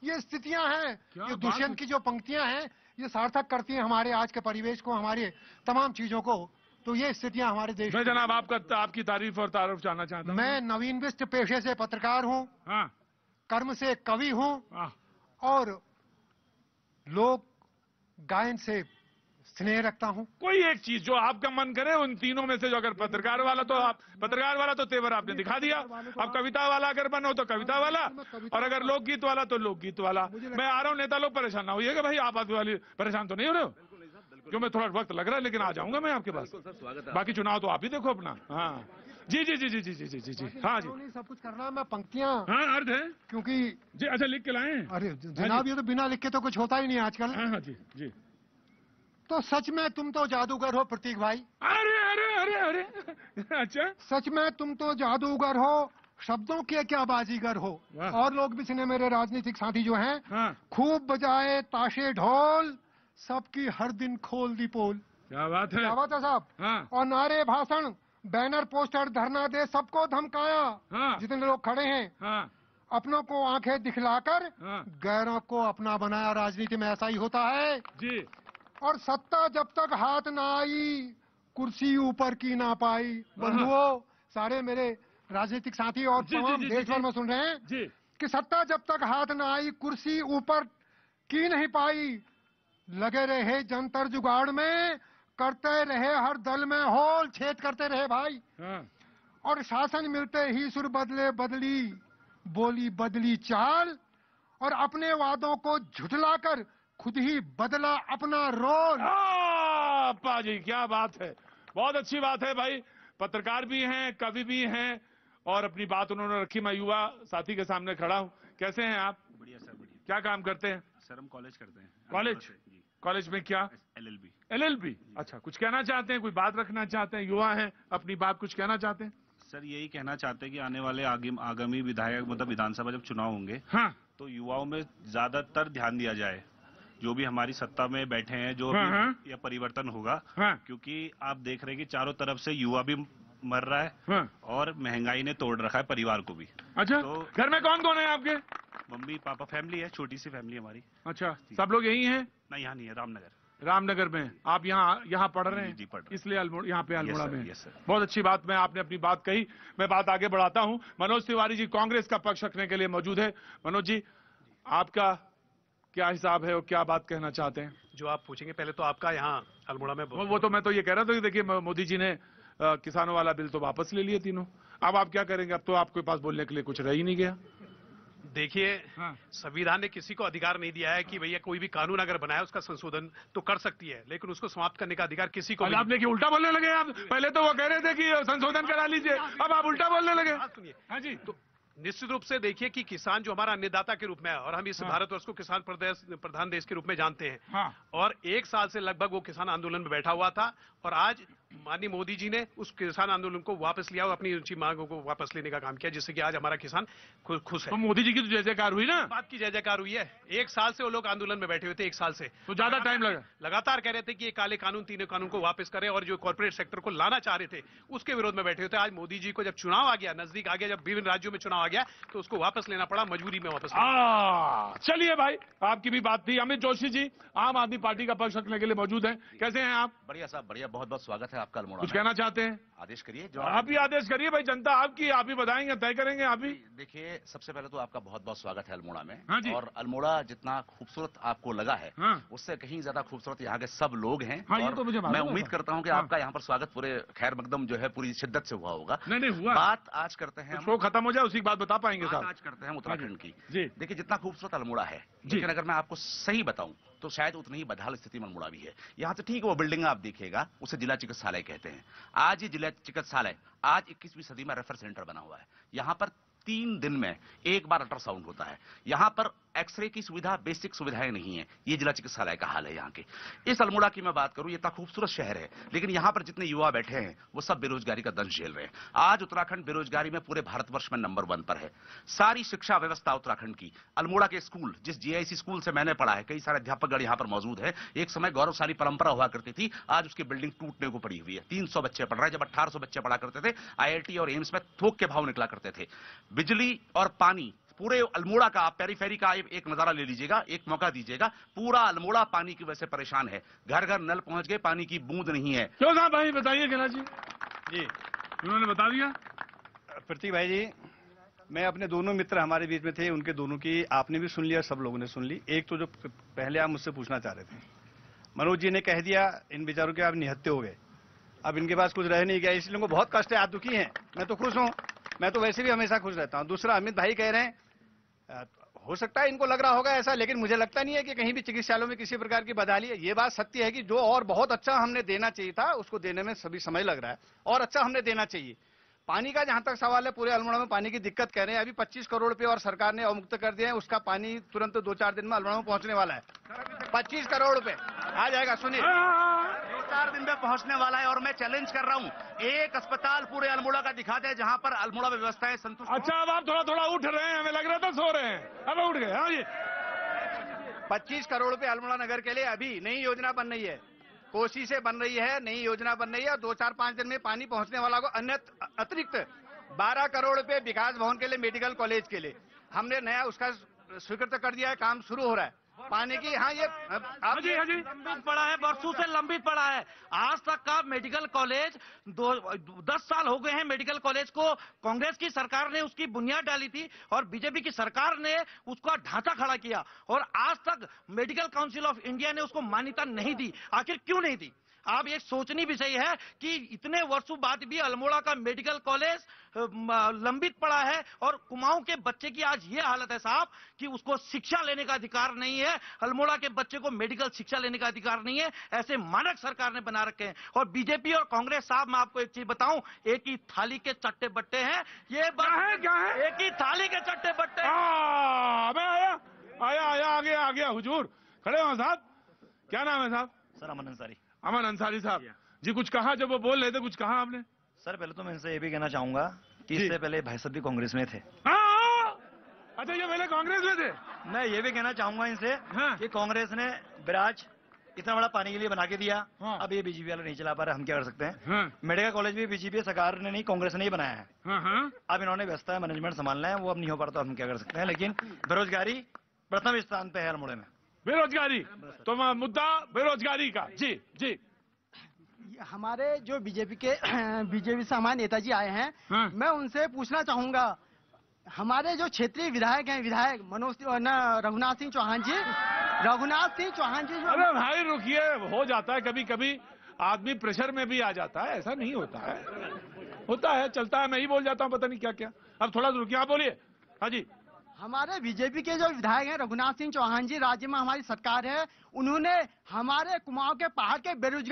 ये स्थितियां हैं, ये दुष्यंत की जो पंक्तियां हैं ये सार्थक करती हैं हमारे आज के परिवेश को, हमारे तमाम चीजों को। तो ये स्थितियां हमारे देश मैं जनाब आपकी तारीफ और तारुफ जानना चाहता हूँ। मैं नवीन बिष्ट पेशे से पत्रकार हूँ, हाँ, कर्म से कवि हूँ हाँ। और लोक गायन से स्नेह रखता हूँ। कोई एक चीज जो आपका मन करे उन तीनों में से, जो अगर पत्रकार वाला तो तेवर आपने दिखा दिया। अब कविता वाला अगर बनो तो कविता वाला, और अगर लोकगीत वाला तो लोकगीत वाला। मैं आ रहा हूँ, नेता लोग परेशान ना होइएगा भाई, आप वाली परेशान तो नहीं हो रहे हो? क्यों, मैं थोड़ा वक्त लग रहा है लेकिन आ जाऊंगा मैं आपके पास। बाकी चुनाव तो आप ही देखो अपना। हाँ जी जी जी जी जी जी जी जी जी हाँ जी, सब कुछ करना मैं पंक्तियां हाँ अर्थ है क्योंकि जी। अच्छा, लिख के लाए? अरे जनाब ये तो बिना लिख के तो कुछ होता ही नहीं आजकल। हाँ हाँ जी जी। तो सच में तुम तो जादूगर हो प्रतीक भाई। अरे अरे अरे अरे अच्छा, सच में तुम तो जादूगर हो, शब्दों के क्या बाजीगर हो। और लोग भी सुने मेरे राजनीतिक साथी जो हैं। हाँ। खूब बजाए ताशे ढोल, सबकी हर दिन खोल दी पोल। क्या बात है, क्या बात है साहब। हाँ। और नारे भाषण बैनर पोस्टर धरना दे सबको धमकाया। हाँ। जितने लोग खड़े हैं हाँ अपनों को आंखें दिखलाकर हाँ गैरों को अपना बनाया। राजनीति में ऐसा ही होता है जी। और सत्ता जब तक हाथ ना आई कुर्सी ऊपर की ना पाई। बंधुओं, सारे मेरे राजनीतिक साथी और तमाम देश भर में सुन रहे हैं जी। कि सत्ता जब तक हाथ ना आई कुर्सी ऊपर की नहीं पाई। लगे रहे जंतर जुगाड़ में, करते रहे हर दल में होल छेद करते रहे भाई। हाँ। और शासन मिलते ही सुर बदले बदली बोली बदली चाल, और अपने वादों को झुठलाकर खुद ही बदला अपना रोल। पाजी क्या बात है, बहुत अच्छी बात है भाई। पत्रकार भी हैं, कवि भी हैं, और अपनी बात उन्होंने रखी। मैं युवा साथी के सामने खड़ा हूं। कैसे हैं आप? बढ़िया सर, बढ़िया। क्या काम करते हैं? सर हम कॉलेज करते हैं। कॉलेज? कॉलेज में क्या? एलएलबी। एलएलबी, अच्छा। कुछ कहना चाहते हैं, कोई बात रखना चाहते हैं? युवा हैं, अपनी बात कुछ कहना चाहते हैं? सर यही कहना चाहते हैं कि आने वाले आगामी विधायक मतलब विधानसभा जब चुनाव होंगे, हाँ, तो युवाओं में ज्यादातर ध्यान दिया जाए। जो भी हमारी सत्ता में बैठे हैं, जो हाँ, भी हाँ, यह परिवर्तन होगा। हाँ, क्योंकि आप देख रहे हैं कि चारों तरफ से युवा भी मर रहा है, हाँ, और महंगाई ने तोड़ रखा है परिवार को भी। अच्छा। तो घर में कौन कौन है आपके? मम्मी पापा, फैमिली है, छोटी सी फैमिली हमारी। अच्छा, सब लोग यही हैं? नहीं, यहाँ नहीं है, रामनगर। रामनगर में आप यहाँ पढ़ रहे हैं? जी, पढ़ रहे हैं। इसलिए यहाँ पे अल्मोड़ा में। Yes sir. बहुत अच्छी बात, में आपने अपनी बात कही। मैं बात आगे बढ़ाता हूं। मनोज तिवारी जी कांग्रेस का पक्ष रखने के लिए मौजूद है। मनोज जी, आपका क्या हिसाब है और क्या बात कहना चाहते हैं? जो आप पूछेंगे पहले तो आपका यहाँ अल्मोड़ा में वो तो मैं तो ये कह रहा था कि देखिए मोदी जी ने किसानों वाला बिल तो वापस ले लिए तीनों। अब आप क्या करेंगे? अब तो आपके पास बोलने के लिए कुछ रह ही नहीं गया। देखिए, हाँ। संविधान ने किसी को अधिकार नहीं दिया है कि भैया कोई भी कानून अगर बनाया उसका संशोधन तो कर सकती है, लेकिन उसको समाप्त करने का अधिकार किसी को भी आपने कि उल्टा बोलने लगे आप? पहले तो वो कह रहे थे कि संशोधन करा लीजिए, अब आप उल्टा बोलने लगे। सुनिए, हाँ जी। तो निश्चित रूप से देखिए कि किसान जो हमारा अन्नदाता के रूप में है, और हम इस भारतवर्ष को किसान प्रधान देश के रूप में जानते हैं। हाँ। और 1 साल से लगभग वो किसान आंदोलन में बैठा हुआ था, और आज माननीय मोदी जी ने उस किसान आंदोलन को वापस लिया और अपनी ऊंची मांगों को वापस लेने का काम किया, जिससे कि आज हमारा किसान खुश है। तो मोदी जी की तो जय जयकार हुई ना? बात की जय जयकार हुई है। 1 साल से वो लोग आंदोलन में बैठे हुए थे, 1 साल से तो ज्यादा टाइम लगा। लगातार कह रहे थे कि ये काले कानून, तीनों कानून को वापस करें, और जो कॉर्पोरेट सेक्टर को लाना चाह रहे थे उसके विरोध में बैठे हुए थे। आज मोदी जी को जब चुनाव आ गया, नजदीक आ गया, जब विभिन्न राज्यों में चुनाव आ गया, तो उसको वापस लेना पड़ा, मजबूरी में वापस लेना। चलिए भाई, आपकी भी बात थी। अमित जोशी जी आम आदमी पार्टी का पक्ष रखने के लिए मौजूद हैं। कैसे हैं आप? बढ़िया साहब, बढ़िया। बहुत बहुत स्वागत है आपका अल्मोड़ा कुछ में। कहना चाहते हैं? आदेश करिए। जो आप ही आदेश करिए भाई, जनता आपकी, आप ही बताएंगे, तय करेंगे आप ही। देखिए, सबसे पहले तो आपका बहुत बहुत स्वागत है अल्मोड़ा में। हाँ जी। और अल्मोड़ा जितना खूबसूरत आपको लगा है, हाँ। उससे कहीं ज्यादा खूबसूरत यहाँ के सब लोग हैं। हाँ, ये और तो मुझे मालूम मैं है। उम्मीद करता हूँ कि हाँ। आपका यहाँ पर स्वागत पूरे खैर मकदम जो है पूरी शिद्दत से हुआ होगा। नहीं हुआ। बात आज करते हैं, शो खत्म हो जाए उसी की बात बता पाएंगे बात साहब। आज करते हैं उत्तराखंड की। जी। देखिए, जितना खूबसूरत अल्मोड़ा है, जी। लेकिन अगर मैं आपको सही बताऊं तो शायद उतनी ही बदहाल स्थिति में अल्मोड़ा भी है। यहाँ से ठीक वो बिल्डिंग आप देखिएगा, उसे जिला चिकित्सालय कहते हैं। आज ये जिला चिकित्सालय आज 21वीं सदी में रेफर सेंटर बना हुआ है। यहाँ पर 3 दिन में एक बार अल्ट्रासाउंड होता है। यहाँ पर एक्सरे की सुविधा, बेसिक सुविधाएं नहीं है। ये जिला चिकित्सालय का हाल है यहाँ के। इस अल्मोड़ा की मैं बात करूं, ये इतना खूबसूरत शहर है, लेकिन यहाँ पर जितने युवा बैठे हैं वो सब बेरोजगारी का दंश झेल रहे हैं। आज उत्तराखंड बेरोजगारी में पूरे भारतवर्ष में नंबर 1 पर है। सारी शिक्षा व्यवस्था उत्तराखंड की, अल्मोड़ा के स्कूल, जिस जीआईसी स्कूल से मैंने पढ़ा है, कई सारे अध्यापकगण यहाँ पर मौजूद है। एक समय गौरवशाली परंपरा हुआ करती थी, आज उसकी बिल्डिंग टूटने को पड़ी हुई है। 300 बच्चे पढ़ रहे हैं, जब 1800 बच्चे पढ़ा करते थे। आईआईटी और एम्स में थोक के भाव निकला करते थे। बिजली और पानी पूरे अल्मोड़ा का, आप पेरीफेरी का एक नजारा ले लीजिएगा, एक मौका दीजिएगा। पूरा अल्मोड़ा पानी की वजह से परेशान है, घर घर नल पहुंच गए, पानी की बूंद नहीं है। क्यों साहब भाई बताइए गहना जी, जी उन्होंने बता दिया। प्रतीक भाई जी, मैं अपने दोनों मित्र हमारे बीच में थे, उनके दोनों की आपने भी सुन लिया, सब लोगों ने सुन ली। एक तो जो पहले आप मुझसे पूछना चाह रहे थे, मनोज जी ने कह दिया इन बेचारों के आप निहत्थे हो गए, अब इनके पास कुछ रह नहीं गया, इसलिए उनको बहुत कष्ट है, आप दुखी हैं। मैं तो खुश हूं, मैं तो वैसे भी हमेशा खुश रहता हूं। दूसरा, अमित भाई कह रहे हैं हो सकता है इनको लग रहा होगा ऐसा, लेकिन मुझे लगता नहीं है कि कहीं भी चिकित्सालयों में किसी प्रकार की बदहाली है। ये बात सत्य है कि जो और बहुत अच्छा हमने देना चाहिए था, उसको देने में सभी समय लग रहा है, और अच्छा हमने देना चाहिए। पानी का जहां तक सवाल है, पूरे अल्मोड़ा में पानी की दिक्कत कह रहे हैं, अभी 25 करोड़ रुपए और सरकार ने अवमुक्त कर दिए हैं, उसका पानी तुरंत 2-4 दिन में अल्मोड़ा में पहुंचने वाला है। 25 करोड़ रुपए आ जाएगा, सुनिए, 2-4 दिन में पहुंचने वाला है। और मैं चैलेंज कर रहा हूं, एक अस्पताल पूरे अल्मोड़ा का दिखा दे जहां पर अल्मोड़ा व्यवस्थाएं संतुष्ट। अच्छा, अब आप थोड़ा थोड़ा उठ रहे हैं, हमें लग रहा था सो रहे हैं, अब उठ गए। हाँ जी, 25 करोड़ रुपए अल्मोड़ा नगर के लिए अभी नई योजना बन रही है, कोसी से बन रही है, नई योजना बन रही है, और 2-4-5 दिन में पानी पहुंचने वाला को। अन्य अतिरिक्त 12 करोड़ रुपए विकास भवन के लिए, मेडिकल कॉलेज के लिए हमने नया उसका स्वीकृत कर दिया है, काम शुरू हो रहा है पानी की। हाँ, ये लंबित पड़ा है, वर्षों से लंबित पड़ा है। आज तक का मेडिकल कॉलेज 10 साल हो गए हैं। मेडिकल कॉलेज को कांग्रेस की सरकार ने उसकी बुनियाद डाली थी और बीजेपी की सरकार ने उसका ढांचा खड़ा किया, और आज तक मेडिकल काउंसिल ऑफ इंडिया ने उसको मान्यता नहीं दी। आखिर क्यों नहीं दी? आप एक सोचनी विषय है कि इतने वर्षों बाद भी अल्मोड़ा का मेडिकल कॉलेज लंबित पड़ा है, और कुमाऊं के बच्चे की आज ये हालत है साहब कि उसको शिक्षा लेने का अधिकार नहीं है। अल्मोड़ा के बच्चे को मेडिकल शिक्षा लेने का अधिकार नहीं है। ऐसे मानक सरकार ने बना रखे हैं। और बीजेपी और कांग्रेस, साहब मैं आपको एक चीज बताऊं, एक ही थाली के चट्टे बट्टे हैं ये। क्या है? एक ही थाली के चट्टे बट्टे। आया आ गया हुजूर, खड़े हो साहब। क्या नाम है साहब? सर अमन अंसारी। अमन अंसारी साहब जी, कुछ कहा जब वो बोल रहे थे, कुछ कहा आपने? सर पहले तो मैं इनसे ये भी कहना चाहूंगा कि इससे पहले भाई साहब भी कांग्रेस में थे। अच्छा, ये पहले कांग्रेस में थे। मैं ये भी कहना चाहूंगा इनसे कि कांग्रेस ने बिराज इतना बड़ा पानी के लिए बना के दिया, अब ये बीजेपी वाले नहीं चला पा रहे, हम क्या कर सकते हैं? मेडिकल कॉलेज भी बीजेपी सरकार ने नहीं, कांग्रेस ने ही बनाया है। अब इन्होंने व्यवस्था मैनेजमेंट संभालना है, वो अब नहीं हो पाता, हम क्या कर सकते हैं? लेकिन बेरोजगारी प्रथम स्थान पे है अल्मोड़ा में। बेरोजगारी तो मुद्दा बेरोजगारी का। जी जी, हमारे जो बीजेपी से हमारे नेताजी आए हैं, मैं उनसे पूछना चाहूंगा, हमारे जो क्षेत्रीय विधायक हैं, विधायक रघुनाथ सिंह चौहान जी जो। अरे भाई रुकिए, हो जाता है कभी कभी, आदमी प्रेशर में भी आ जाता है, ऐसा नहीं होता है, होता है, चलता है, मैं ही बोल जाता हूँ पता नहीं क्या क्या। अब थोड़ा रुकिए, आप बोलिए। हाँ जी, हमारे बीजेपी के जो विधायक हैं रघुनाथ सिंह चौहान जी, राज्य में हमारी सरकार है, उन्होंने हमारे कुमाऊं के पहाड़ के बेरोजगार